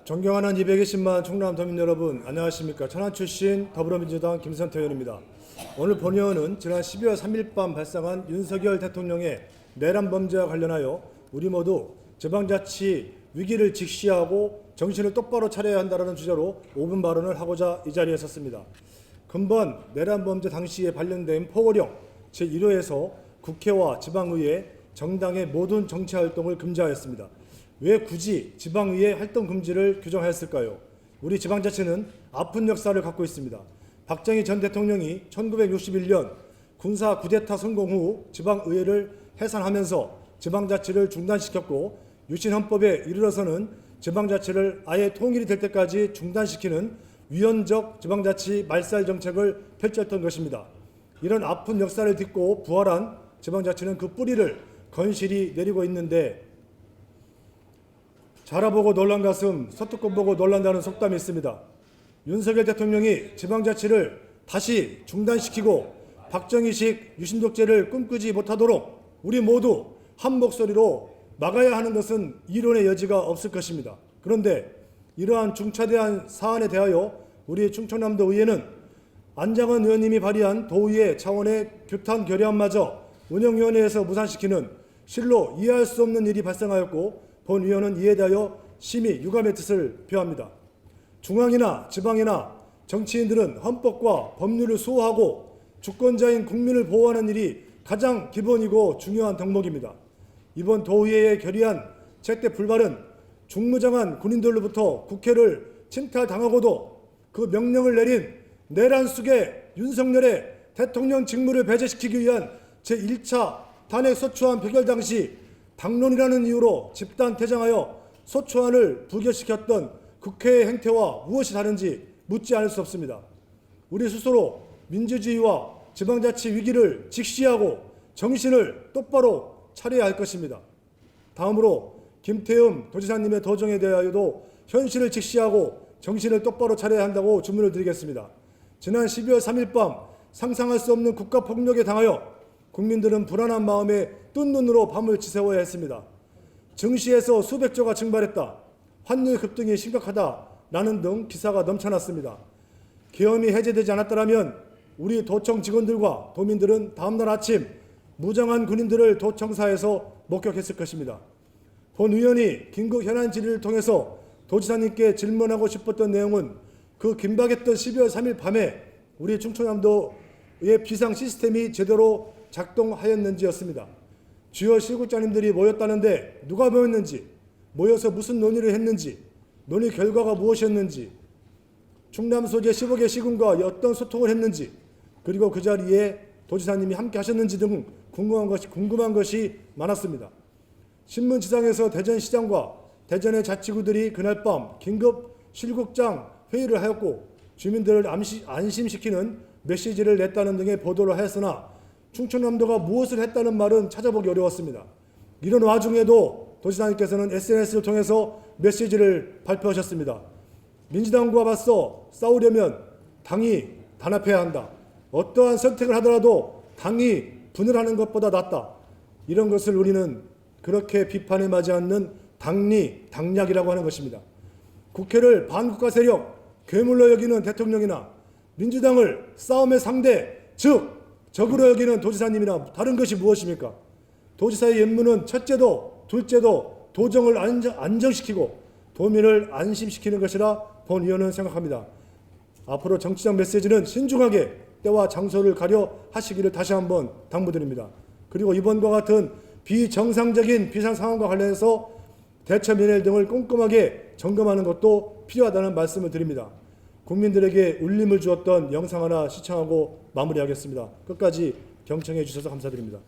존경하는 220만 충남 도민 여러분, 안녕하십니까. 천안 출신 더불어민주당 김선태 의원입니다. 오늘 본의원은 지난 12월 3일 밤 발생한 윤석열 대통령의 내란 범죄와 관련하여 우리 모두 지방자치 위기를 직시하고 정신을 똑바로 차려야 한다는 주제로 5분 발언을 하고자 이 자리에 섰습니다. 근본 내란 범죄 당시에 발령된 포고령 제1호에서 국회와 지방의회, 정당의 모든 정치활동을 금지하였습니다. 왜 굳이 지방의회 활동 금지를 규정하였을까요? 우리 지방자치는 아픈 역사를 갖고 있습니다. 박정희 전 대통령이 1961년 군사 쿠데타 성공 후 지방의회를 해산하면서 지방자치를 중단시켰고, 유신헌법에 이르러서는 지방자치를 아예 통일이 될 때까지 중단시키는 위헌적 지방자치 말살 정책을 펼쳤던 것입니다. 이런 아픈 역사를 딛고 부활한 지방자치는 그 뿌리를 건실히 내리고 있는데, 자라보고 놀란 가슴 소뚜껑 보고 놀란다는 속담이 있습니다. 윤석열 대통령이 지방자치를 다시 중단시키고 박정희식 유신독재를 꿈꾸지 못하도록 우리 모두 한 목소리로 막아야 하는 것은 이론의 여지가 없을 것입니다. 그런데 이러한 중차대한 사안에 대하여 우리 충청남도 의회는 안장원 의원님이 발의한 도의회 차원의 규탄 결의안마저 운영위원회에서 무산시키는 실로 이해할 수 없는 일이 발생하였고, 본 위원은 이에 대하여 심히 유감의 뜻을 표합니다. 중앙이나 지방이나 정치인들은 헌법과 법률을 수호하고 주권자인 국민을 보호하는 일이 가장 기본이고 중요한 덕목입니다. 이번 도의회에 결의한 책대 불발은 중무장한 군인들로부터 국회를 침탈당하고도 그 명령을 내린 내란 속의 윤석열의 대통령 직무를 배제시키기 위한 제1차 탄핵 소추안 표결 당시 당론이라는 이유로 집단 퇴장하여 소추안을 부결시켰던 국회의 행태와 무엇이 다른지 묻지 않을 수 없습니다. 우리 스스로 민주주의와 지방자치 위기를 직시하고 정신을 똑바로 차려야 할 것입니다. 다음으로 김태흠 도지사님의 도정에 대하여도 현실을 직시하고 정신을 똑바로 차려야 한다고 주문을 드리겠습니다. 지난 12월 3일 밤 상상할 수 없는 국가폭력에 당하여 국민들은 불안한 마음에 뜬 눈으로 밤을 지새워야 했습니다. 증시에서 수백조가 증발했다, 환율 급등이 심각하다라는 등 기사가 넘쳐났습니다. 계엄이 해제되지 않았더라면 우리 도청 직원들과 도민들은 다음날 아침 무장한 군인들을 도청사에서 목격했을 것입니다. 본 의원이 긴급 현안 질의를 통해서 도지사님께 질문하고 싶었던 내용은 그 긴박했던 12월 3일 밤에 우리 충청남도의 비상 시스템이 제대로 작동하였는지였습니다. 주요 실국장님들이 모였다는데 누가 모였는지, 모여서 무슨 논의를 했는지, 논의 결과가 무엇이었는지, 충남 소재 15개 시군과 어떤 소통을 했는지, 그리고 그 자리에 도지사님이 함께 하셨는지 등 궁금한 것이 많았습니다. 신문지상에서 대전시장과 대전의 자치구들이 그날 밤 긴급 실국장 회의를 하였고 주민들을 안심시키는 메시지를 냈다는 등의 보도를 하였으나 충청남도가 무엇을 했다는 말은 찾아보기 어려웠습니다. 이런 와중에도 도지사님께서는 SNS를 통해서 메시지를 발표하셨습니다. 민주당과 맞서 싸우려면 당이 단합해야 한다. 어떠한 선택을 하더라도 당이 분열하는 것보다 낫다. 이런 것을 우리는 그렇게 비판에 맞지 않는 당리당략이라고 하는 것입니다. 국회를 반국가 세력, 괴물로 여기는 대통령이나 민주당을 싸움의 상대, 즉 적으로 여기는 도지사님이나 다른 것이 무엇입니까? 도지사의 임무는 첫째도 둘째도 도정을 안정시키고 도민을 안심시키는 것이라 본 의원은 생각합니다. 앞으로 정치적 메시지는 신중하게 때와 장소를 가려 하시기를 다시 한번 당부드립니다. 그리고 이번과 같은 비정상적인 비상 상황과 관련해서 대처 면밀 등을 꼼꼼하게 점검하는 것도 필요하다는 말씀을 드립니다. 국민들에게 울림을 주었던 영상 하나 시청하고 마무리하겠습니다. 끝까지 경청해 주셔서 감사드립니다.